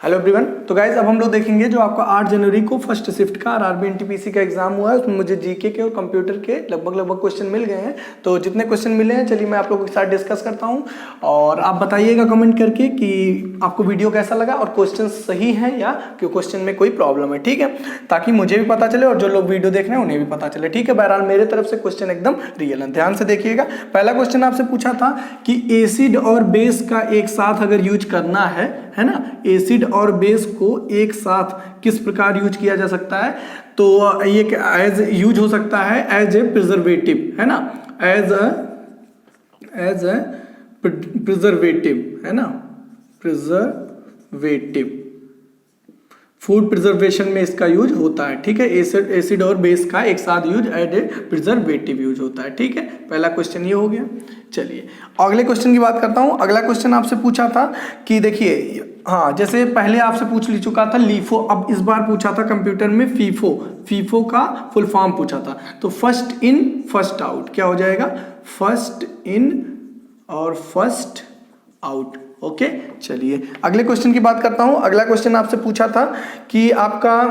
Hello everyone. तो guys अब हम लोग देखेंगे जो आपका 8 जनवरी को फर्स्ट शिफ्ट का आरआरबी एनटीपीसी का एग्जाम हुआ है, उसमें मुझे जीके के और कंप्यूटर के लगभग क्वेश्चन मिल गए हैं। तो जितने क्वेश्चन मिले हैं चलिए मैं आप लोगों के साथ डिस्कस करता हूं और आप बताइएगा कमेंट करके कि आपको वीडियो कैसा लगा और क्वेश्चन सही है या क्वेश्चन में कोई प्रॉब्लम है, ठीक है, ताकि मुझे भी पता चले और जो लोग वीडियो देख रहे हैं उन्हें भी पता चले, ठीक है। बहरहाल मेरे तरफ से क्वेश्चन एकदम रियल है, ध्यान से देखिएगा। पहला क्वेश्चन आपसे पूछा था कि एसिड और बेस का एक साथ अगर यूज करना है ना, एसिड और बेस को एक साथ किस प्रकार यूज किया जा सकता है, तो ये एज यूज हो सकता है एज ए प्रिजर्वेटिव, है ना, एज ए प्रिजर्वेटिव, है ना, प्रिजर्वेटिव, फूड प्रिजर्वेशन में इसका यूज होता है, ठीक है। एसिड और बेस का एक साथ use as a preservative use होता है, ठीक है। पहला क्वेश्चन ये हो गया। चलिए अगले क्वेश्चन की बात करता हूं। अगला क्वेश्चन आपसे पूछा था कि देखिए, हाँ, जैसे पहले आपसे पूछ ली चुका था लीफो, अब इस बार पूछा था कंप्यूटर में फीफो का फुल फॉर्म पूछा था। तो फर्स्ट इन फर्स्ट आउट क्या हो जाएगा, फर्स्ट इन और फर्स्ट आउट, ओके। चलिए अगले क्वेश्चन की बात करता हूं। अगला क्वेश्चन आपसे पूछा था कि आपका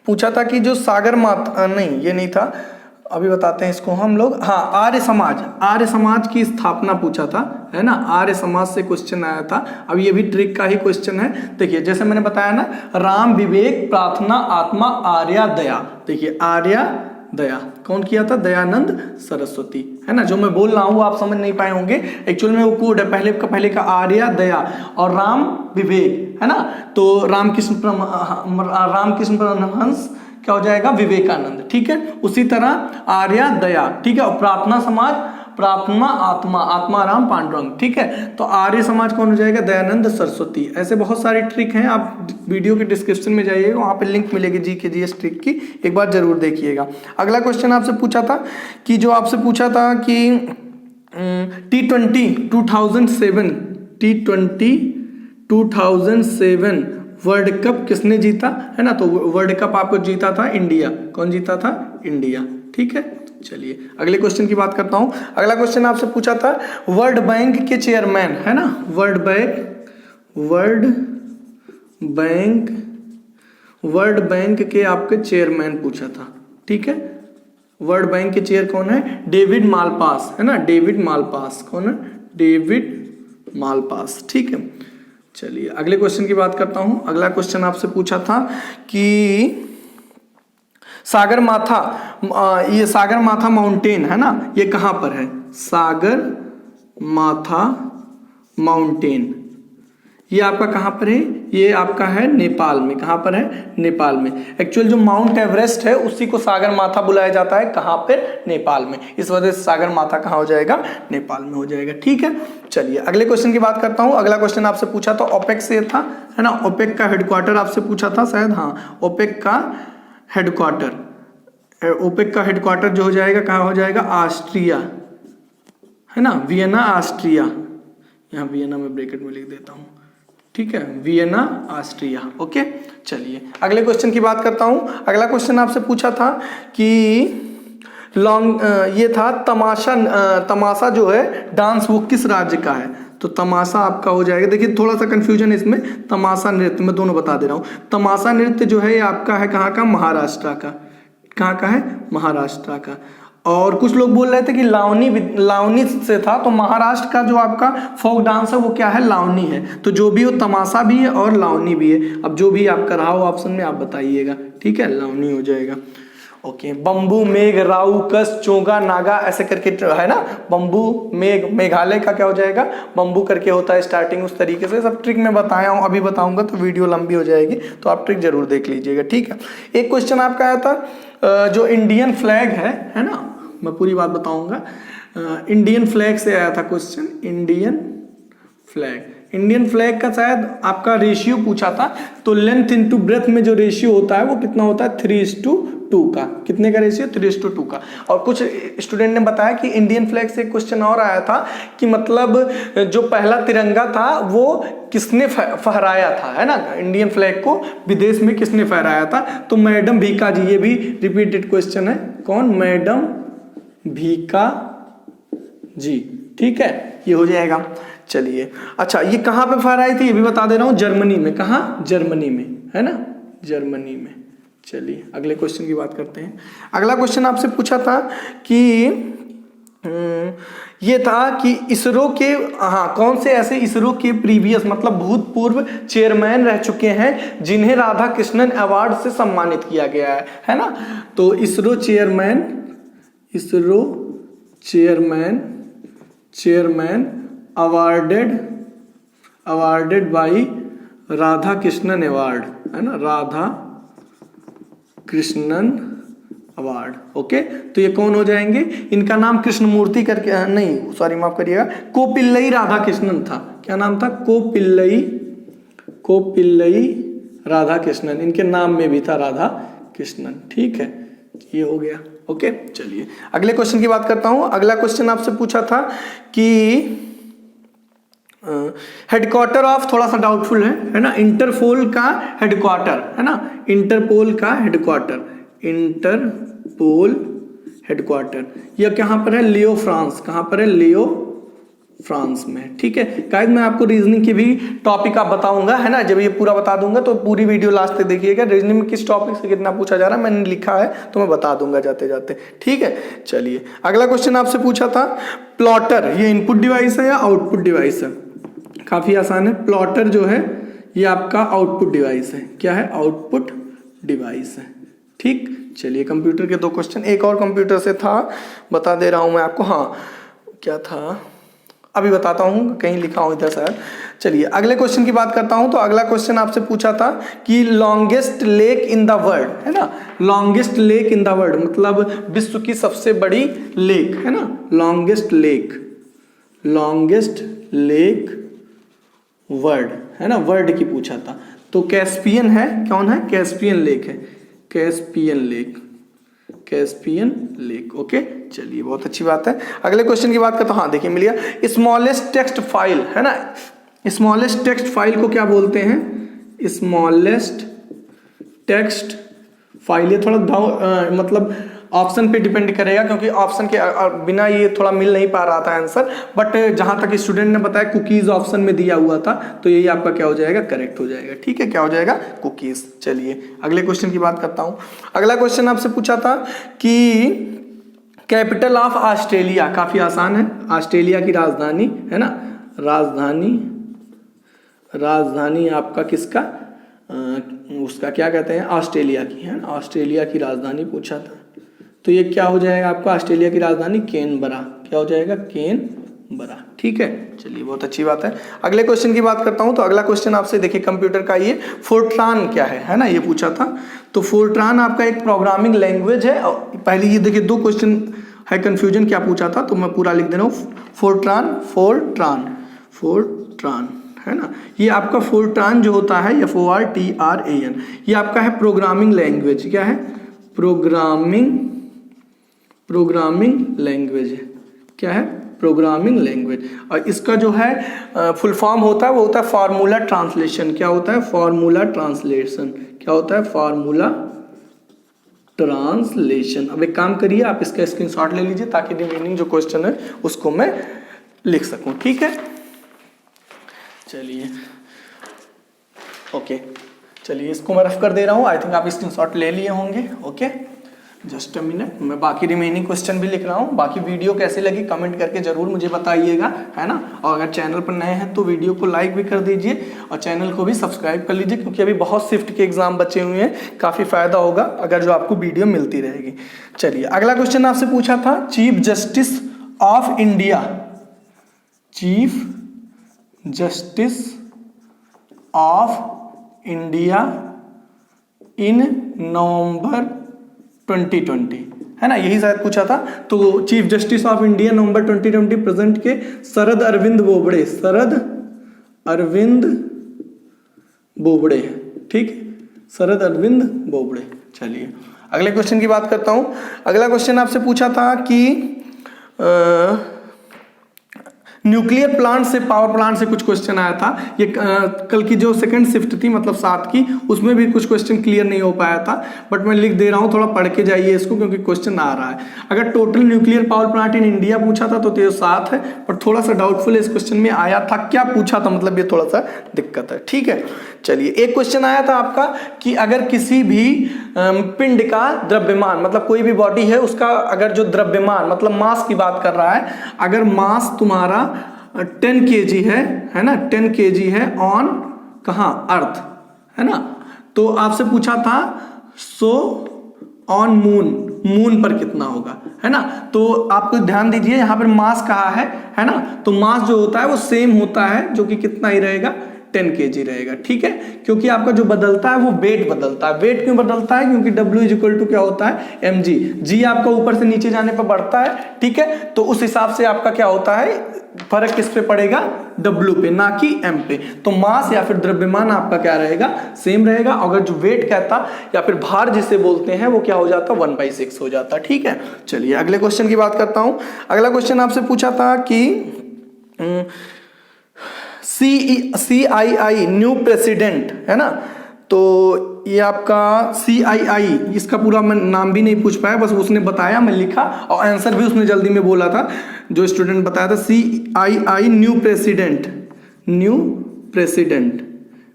पूछा था कि जो सागर माता, नहीं ये नहीं था, अभी बताते हैं इसको हम लोग। हाँ, आर्य समाज की स्थापना पूछा था, है ना, आर्य समाज से क्वेश्चन आया था। अब ये भी ट्रिक का ही क्वेश्चन है। देखिए जैसे मैंने बताया ना, राम विवेक प्रार्थना आत्मा आर्या दया। देखिए आर्या दया कौन किया था, दयानंद सरस्वती, है ना। जो मैं बोल रहा हूँ वो आप समझ नहीं पाए होंगे, एक्चुअल में वो कोड है, पहले का आर्या दया और राम विवेक, है ना। तो रामकृष्ण परमहंस क्या हो जाएगा, विवेकानंद, ठीक है। उसी तरह आर्या दया, ठीक है, और प्रार्थना समाज प्रार्थना आत्मा राम पांडुरंग, ठीक है। तो आर्य समाज कौन हो जाएगा, दयानंद सरस्वती। ऐसे बहुत सारे ट्रिक हैं, आप वीडियो के डिस्क्रिप्शन में जाइएगा, वहां पे लिंक मिलेगी जीके जीएस ट्रिक की, एक बार जरूर देखिएगा। अगला क्वेश्चन आपसे पूछा था कि जो आपसे पूछा था कि T20 2007 वर्ल्ड कप किसने जीता, है ना। तो वर्ल्ड कप आपको जीता था इंडिया। कौन जीता था, इंडिया, ठीक है। चलिए अगले क्वेश्चन की बात करता हूं। अगला क्वेश्चन आपसे पूछा था वर्ल्ड बैंक के चेयरमैन, है ना, वर्ल्ड बैंक के आपके चेयरमैन पूछा था, ठीक है। वर्ल्ड बैंक के चेयर कौन है, डेविड मालपास, है ना, डेविड मालपास, कौन है, डेविड मालपास, ठीक है। चलिए अगले क्वेश्चन की बात करता हूं। अगला क्वेश्चन आपसे पूछा था कि सागर माथा माउंटेन, है ना, ये कहां पर है, सागर माथा माउंटेन, ये आपका कहां पर है, ये आपका है नेपाल में। कहां पर है, नेपाल में। एक्चुअल जो माउंट एवरेस्ट है उसी को सागर माथा बुलाया जाता है, कहां पर, नेपाल में। इस वजह से सागर माथा कहां हो जाएगा, नेपाल में हो जाएगा, ठीक है। चलिए अगले क्वेश्चन की बात करता हूं। अगला क्वेश्चन आपसे पूछा था ओपेक से था, है ना, ओपेक का हेडक्वार्टर आपसे पूछा था शायद, हाँ, ओपेक का हेडक्वार्टर जो हो जाएगा कहां हो जाएगा, ऑस्ट्रिया, है ना, वियना ऑस्ट्रिया। यहाँ वियना में ब्रैकेट में लिख देता हूं, ठीक है, वियना ऑस्ट्रिया, ओके। चलिए अगले क्वेश्चन की बात करता हूं। अगला क्वेश्चन आपसे पूछा था कि ये था तमाशा जो है डांस वो किस राज्य का है। तो तमाशा आपका हो जाएगा, देखिए थोड़ा सा कंफ्यूजन है इसमें, तमाशा नृत्य मैं दोनों बता दे रहा हूँ। तमाशा नृत्य जो है ये आपका है कहाँ का, महाराष्ट्र का। कहाँ का है, महाराष्ट्र का। और कुछ लोग बोल रहे थे कि लावनी से था, तो महाराष्ट्र का जो आपका फोक डांस है वो क्या है, लावनी है। तो जो भी हो, तमाशा भी है और लावनी भी है। अब जो भी आपका रहा हो ऑप्शन में आप बताइएगा, ठीक है, लावनी हो जाएगा, ओके। बम्बू, मेघ, राउ, कस, चोगा, नागा, ऐसे करके है ना। बम्बू, मेघ, मेघालय का क्या हो जाएगा, बम्बू करके होता है स्टार्टिंग। उस तरीके से सब ट्रिक मैं बताया हूँ, अभी बताऊंगा तो वीडियो लंबी हो जाएगी, तो आप ट्रिक जरूर देख लीजिएगा, ठीक है। एक क्वेश्चन आपका आया था जो इंडियन फ्लैग है ना, मैं पूरी बात बताऊंगा। इंडियन फ्लैग से आया था क्वेश्चन, इंडियन फ्लैग का शायद आपका रेशियो पूछा था। तो लेंथ इनटू ब्रेथ में जो रेशियो होता है वो कितना होता है, 3:2 का। कितने का रेशियो, 3:2 का। और कुछ स्टूडेंट ने बताया कि इंडियन फ्लैग से क्वेश्चन और आया था कि मतलब जो पहला तिरंगा था वो किसने फहराया था, है ना, इंडियन फ्लैग को विदेश में किसने फहराया था। तो मैडम भीका जी, ये भी रिपीटेड क्वेश्चन है, कौन, मैडम भीका जी, ठीक है, ये हो जाएगा। चलिए अच्छा, ये कहाँ पे फायर आई थी ये भी बता दे रहा हूँ, जर्मनी में। कहाँ? जर्मनी में, है ना, जर्मनी में। चलिए अगले क्वेश्चन की बात करते हैं। अगला क्वेश्चन आपसे पूछा था कि ये था कि इसरो के, हाँ, कौन से ऐसे इसरो के प्रीवियस मतलब भूतपूर्व चेयरमैन रह चुके हैं जिन्हें राधा कृष्णन अवार्ड से सम्मानित किया गया है ना। तो ISRO chairman awarded by Radha Krishnan award, है ना, राधा कृष्णन अवार्ड। ओके, तो ये कौन हो जाएंगे? इनका नाम कृष्णमूर्ति करके, नहीं सॉरी माफ करिएगा, कोपिल्लई राधा कृष्णन था। क्या नाम था? कोपिल्लई राधा कृष्णन, इनके नाम में भी था राधा कृष्णन। ठीक है, ये हो गया। ओके, चलिए अगले क्वेश्चन की बात करता हूं। अगला क्वेश्चन आपसे पूछा था कि हेडक्वार्टर ऑफ, थोड़ा सा डाउटफुल है ना, इंटरपोल का हेडक्वार्टर, है ना, इंटरपोल हेडक्वार्टर यह कहाँ पर है? लियो फ्रांस। कहाँ पर है? लियो फ्रांस में। ठीक है गाइस, मैं आपको रीजनिंग की भी टॉपिक आप बताऊंगा, है ना, जब ये पूरा बता दूंगा तो पूरी वीडियो लास्ट तक देखिएगा। रीजनिंग में किस टॉपिक से कितना पूछा जा रहा है मैंने लिखा है तो मैं बता दूंगा जाते जाते। ठीक है, चलिए अगला क्वेश्चन आपसे पूछा था, प्लॉटर ये इनपुट डिवाइस है या आउटपुट डिवाइस है? काफी आसान है, प्लॉटर जो है ये आपका आउटपुट डिवाइस है। क्या है? आउटपुट डिवाइस है। ठीक, चलिए कंप्यूटर के 2 क्वेश्चन, एक और कंप्यूटर से था, बता दे रहा हूं मैं आपको। हाँ, क्या था अभी बताता हूं, कहीं लिखा हूं इधर शायद। चलिए अगले क्वेश्चन की बात करता हूं। तो अगला क्वेश्चन आपसे पूछा था कि longest lake in the world, है ना, longest lake in the world मतलब विश्व की सबसे बड़ी लेक, है ना, लॉन्गेस्ट लेक वर्ल्ड, है ना, वर्ल्ड की पूछा था। तो कैस्पियन है, कौन है? कैस्पियन लेक है, कैस्पियन लेक। ओके, चलिए बहुत अच्छी बात है। अगले क्वेश्चन की बात करता हूं। हाँ देखिए मिल गया, स्मॉलेस्ट टेक्स्ट फाइल, है ना, स्मॉलेस्ट टेक्स्ट फाइल को क्या बोलते हैं? Smallest text file. ये थोड़ा मतलब ऑप्शन पे डिपेंड करेगा क्योंकि ऑप्शन के बिना ये थोड़ा मिल नहीं पा रहा था आंसर, बट जहां तक स्टूडेंट ने बताया कुकीज ऑप्शन में दिया हुआ था तो यही आपका क्या हो जाएगा? करेक्ट हो जाएगा। ठीक है, क्या हो जाएगा? कुकीज। चलिए अगले क्वेश्चन की बात करता हूं। अगला क्वेश्चन आपसे पूछा था कि कैपिटल ऑफ ऑस्ट्रेलिया, काफी आसान है, ऑस्ट्रेलिया की राजधानी, है ना, राजधानी आपका किसका? उसका क्या कहते हैं? ऑस्ट्रेलिया की, है ना, ऑस्ट्रेलिया की राजधानी पूछा था। तो ये क्या हो जाएगा आपका? ऑस्ट्रेलिया की राजधानी कैनबरा। क्या हो जाएगा? कैनबरा। ठीक है, चलिए बहुत अच्छी बात है। अगले क्वेश्चन की बात करता हूं। तो अगला क्वेश्चन आपसे देखिए कंप्यूटर का, ये फोर्ट्रान क्या है ना, ये पूछा था। तो फोर्ट्रान आपका एक प्रोग्रामिंग लैंग्वेज है। पहले ये देखिए 2 क्वेश्चन है कंफ्यूजन, क्या पूछा था तो मैं पूरा लिख दे रहा हूँ। फोर्ट्रान, है ना, ये आपका फोर्ट्रान जो होता है FORTRAN, ये आपका है प्रोग्रामिंग लैंग्वेज। क्या है? प्रोग्रामिंग लैंग्वेज है। क्या है? Programming language. और इसका जो है फुल फॉर्म होता है वो होता है फार्मूला ट्रांसलेशन। क्या होता है? Formula translation. क्या होता है? Formula translation. अब एक काम करिए, आप इसका स्क्रीनशॉट ले लीजिए ताकि रिमेनिंग जो क्वेश्चन है उसको मैं लिख सकूं। ठीक है, चलिए ओके, चलिए इसको मैं रफ कर दे रहा हूँ। आई थिंक आप स्क्रीनशॉट ले लिए होंगे। ओके, जस्ट अ मिनट, मैं बाकी रिमेनिंग क्वेश्चन भी लिख रहा हूँ। बाकी वीडियो कैसे लगी कमेंट करके जरूर मुझे बताइएगा, है ना। और अगर चैनल पर नए हैं तो वीडियो को लाइक भी कर दीजिए और चैनल को भी सब्सक्राइब कर लीजिए क्योंकि अभी बहुत शिफ्ट के एग्जाम बचे हुए हैं। काफ़ी फायदा होगा अगर जो आपको वीडियो मिलती रहेगी। चलिए अगला क्वेश्चन आपसे पूछा था, chief justice of India, chief justice of India in November 2020, है ना, यही शायद पूछा था। तो chief justice of India November 2020 present के शरद अरविंद बोबड़े, ठीक, शरद अरविंद बोबड़े। चलिए अगले क्वेश्चन की बात करता हूं। अगला क्वेश्चन आपसे पूछा था कि न्यूक्लियर प्लांट से, पावर प्लांट से कुछ क्वेश्चन आया था। ये कल की जो सेकंड शिफ्ट थी मतलब 7 की, उसमें भी कुछ क्वेश्चन क्लियर नहीं हो पाया था, बट मैं लिख दे रहा हूँ, थोड़ा पढ़ के जाइए इसको क्योंकि क्वेश्चन आ रहा है। अगर total nuclear power plant in India पूछा था तो ये 7 है, पर थोड़ा सा डाउटफुल है इस क्वेश्चन में आया था क्या पूछा था, मतलब ये थोड़ा सा दिक्कत है। ठीक है, चलिए एक क्वेश्चन आया था आपका कि अगर किसी भी पिंड का द्रव्यमान, मतलब कोई भी बॉडी है उसका अगर जो द्रव्यमान मतलब मास की बात कर रहा है, अगर मास तुम्हारा 10 kg है ना, 10 kg है ऑन कहाँ, अर्थ, है ना, तो आपसे पूछा था सो ऑन मून पर कितना होगा, है ना। तो आपको ध्यान दीजिए यहाँ पर मास कहा है ना, तो मास जो होता है वो सेम होता है, जो कि कितना ही रहेगा, 10 kg रहेगा। ठीक है, क्योंकि आपका जो बदलता है वो वेट बदलता है। वेट क्यों बदलता है, क्योंकि W इक्वल टू क्या होता है, mg। जी आपका ऊपर से नीचे जाने पर बढ़ता है, ठीक है, तो उस हिसाब से आपका क्या होता है, फर्क किस पे पड़ेगा, W पे, ना कि m पे। तो मास या फिर द्रव्यमान आपका क्या रहेगा, सेम रहेगा। अगर जो वेट कहता या फिर भार जिसे बोलते हैं वो क्या हो जाता, 1/6 हो जाता। ठीक है, चलिए अगले क्वेश्चन की बात करता हूं। अगला क्वेश्चन आपसे पूछा था कि CII न्यू प्रेसिडेंट, है ना, तो ये आपका CII, इसका पूरा मैं नाम भी नहीं पूछ पाया, बस उसने बताया, मैं लिखा और आंसर भी उसने जल्दी में बोला था, जो स्टूडेंट बताया था CII न्यू प्रेसिडेंट,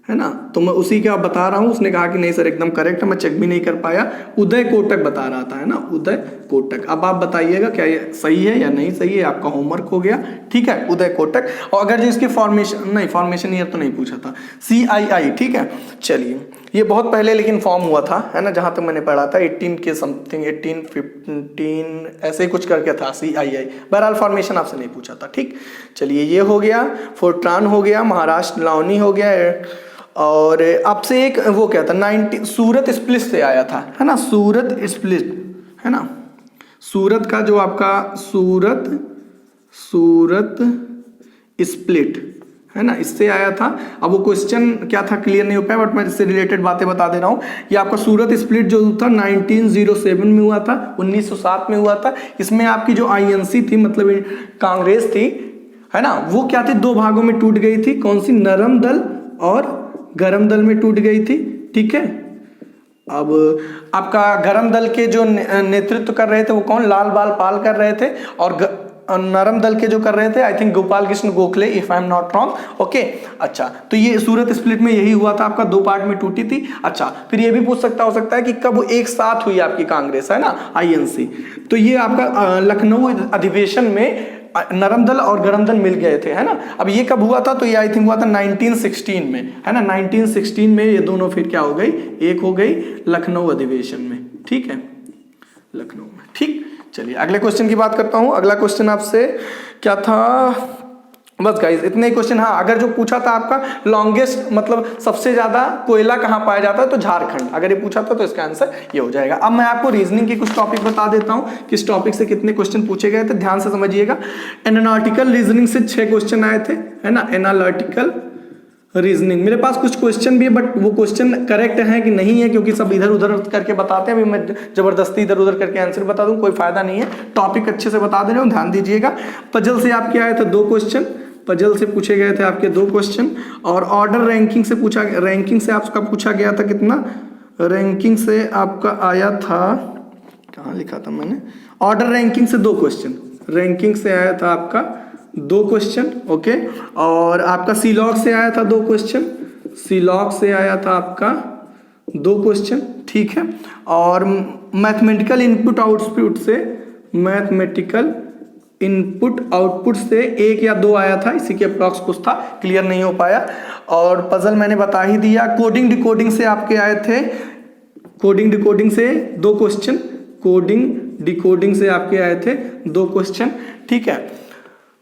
है ना, तो मैं उसी का बता रहा हूँ। उसने कहा कि नहीं सर एकदम करेक्ट है, मैं चेक भी नहीं कर पाया। उदय कोटक बता रहा था, है ना, उदय कोटक। अब आप बताइएगा क्या ये सही है या नहीं सही है, आपका होमवर्क हो गया। ठीक है, उदय कोटक। और अगर जो इसके फॉर्मेशन ईयर तो नहीं पूछा था, CII। ठीक है, चलिए ये बहुत पहले लेकिन फॉर्म हुआ था, है ना, जहाँ तक मैंने पढ़ा था 18 के समथिंग, 18 15 ऐसे ही कुछ करके था CII। बहरहाल फॉर्मेशन आपसे नहीं पूछा था। ठीक, चलिए ये हो गया, फोर्ट्रान हो गया, महाराष्ट्र लावनी हो गया, और आपसे एक वो क्या था, 90 सूरत स्प्लिट से आया था, है ना, सूरत स्प्लिट, है ना, सूरत का जो आपका सूरत स्प्लिट, है ना, इससे आया था। अब वो क्वेश्चन क्या था क्लियर नहीं हो पाया, बट मैं इससे रिलेटेड बातें बता दे रहा हूँ। ये आपका सूरत स्प्लिट जो था 1907 में हुआ था, 1907 में हुआ था। इसमें आपकी जो INC थी, मतलब कांग्रेस थी, है ना, वो क्या थी, 2 भागों में टूट गई थी। कौन सी, नरम दल और गरम दल में टूट गई थी। ठीक है, अब आपका गरम दल के जो नेतृत्व कर रहे थे वो कौन, लाल बाल पाल कर रहे थे, और नरम दल के जो कर रहे थे I think Gopal Krishna Gokhale, if I am not wrong. Okay, अच्छा, तो ये सूरत स्प्लिट में यही हुआ था, आपका 2 पार्ट में टूटी थी। अच्छा, फिर ये भी पूछ सकता हो सकता है कि कब एक साथ हुई आपकी कांग्रेस, है ना, INC। तो ये आपका लखनऊ अधिवेशन में नरम दल और गरम दल मिल गए थे, है ना। अब ये कब हुआ था, तो ये आई थिंक हुआ था 1916 में, है ना, 1916 में ये दोनों फिर क्या हो गई, एक हो गई लखनऊ अधिवेशन में। ठीक है, लखनऊ में। ठीक, चलिए अगले क्वेश्चन की बात करता हूं। अगला क्वेश्चन आपसे क्या था, बस गाइस इतने ही क्वेश्चन। हाँ, अगर जो पूछा था आपका लॉन्गेस्ट मतलब सबसे ज्यादा कोयला कहाँ पाया जाता है, तो झारखंड, अगर ये पूछा था तो इसका आंसर ये हो जाएगा। अब मैं आपको रीजनिंग के कुछ टॉपिक बता देता हूँ, किस टॉपिक से कितने क्वेश्चन पूछे गए थे, ध्यान से समझिएगा। एनालिटिकल रीजनिंग से 6 क्वेश्चन आए थे, है ना, एनालिटिकल रीजनिंग। मेरे पास कुछ क्वेश्चन भी है, बट वो क्वेश्चन करेक्ट है कि नहीं है, क्योंकि सब इधर उधर करके बताते हैं। अभी मैं जबरदस्ती इधर उधर करके आंसर बता दूं, कोई फायदा नहीं है। टॉपिक अच्छे से बता दे रहे हो, ध्यान दीजिएगा। पजल से आपके आए थे 2 क्वेश्चन, पजल से पूछे गए थे आपके 2 क्वेश्चन, और ऑर्डर रैंकिंग से पूछा, रैंकिंग से आपका पूछा गया था कितना, रैंकिंग से आपका आया था, कहाँ लिखा था मैंने, ऑर्डर रैंकिंग से 2 क्वेश्चन, रैंकिंग से आया था आपका 2 क्वेश्चन। ओके, और आपका सीलॉग से आया था 2 क्वेश्चन, सीलॉग से आया था आपका 2 क्वेश्चन। ठीक है, और मैथमेटिकल इनपुट आउटपुट से, मैथमेटिकल इनपुट आउटपुट से 1 या 2 आया था, इसी के अप्रॉक्स कुछ था, क्लियर नहीं हो पाया। और पजल मैंने बता ही दिया। कोडिंग डिकोडिंग से आपके आए थे, कोडिंग डिकोडिंग से 2 क्वेश्चन, कोडिंग डिकोडिंग से आपके आए थे 2 क्वेश्चन। ठीक है,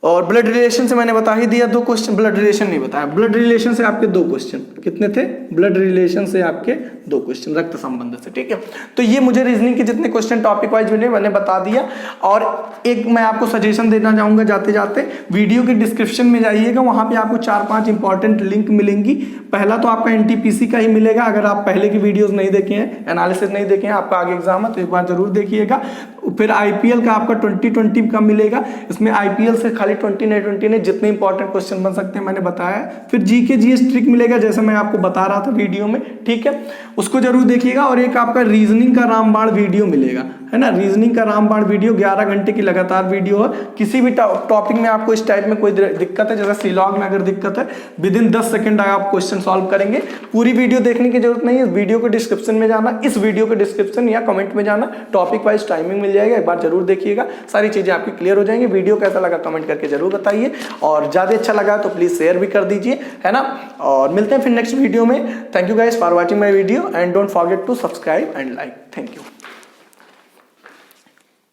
और ब्लड रिलेशन से मैंने बता ही दिया 2 क्वेश्चन, ब्लड रिलेशन नहीं बताया। ब्लड रिलेशन से आपके 2 क्वेश्चन, कितने थे, ब्लड रिलेशन से आपके 2 क्वेश्चन, रक्त संबंध से। ठीक है, तो ये मुझे रीजनिंग के जितने क्वेश्चन टॉपिक वाइज मिले मैंने बता दिया। और एक मैं आपको सजेशन देना चाहूंगा जाते जाते, वीडियो के डिस्क्रिप्शन में जाइएगा, वहां पे आपको 4-5 इंपॉर्टेंट लिंक मिलेंगी। पहला तो आपका NTPC का ही मिलेगा, अगर आप पहले की वीडियोज नहीं देखे हैं, एनालिसिस नहीं देखे हैं, आपका आगे एग्जाम है तो एक बार जरूर देखिएगा। फिर आईपीएल का आपका 2020 का मिलेगा, इसमें आईपीएल से खाली 20 ने जितने इंपॉर्टेंट क्वेश्चन बन सकते हैं मैंने बताया। फिर जीके जीएस ट्रिक मिलेगा जैसे मैं आपको बता रहा था वीडियो में, ठीक है, उसको जरूर देखिएगा। और एक आपका रीजनिंग का रामबाण वीडियो मिलेगा, है ना, रीजनिंग का रामबाण वीडियो 11 घंटे की लगातार वीडियो है। किसी भी टॉपिक में आपको इस टाइप में कोई दिक्कत है, जैसे सीलॉग में अगर दिक्कत है, विद इन 10 सेकंड आप क्वेश्चन सॉल्व करेंगे। पूरी वीडियो देखने की जरूरत नहीं है, वीडियो को डिस्क्रिप्शन में जाना, इस वीडियो के डिस्क्रिप्शन या कमेंट में जाना, टॉपिक वाइज टाइमिंग मिल जाएगा, एक बार जरूर देखिएगा, सारी चीजें आपकी क्लियर हो जाएंगी। वीडियो कैसा लगा कमेंट करके जरूर बताइए, और ज्यादा अच्छा लगा तो प्लीज शेयर भी कर दीजिए, है ना। और मिलते हैं फिर नेक्स्ट वीडियो में। Thank you guys for watching my video and don't forget to subscribe and like. Thank you.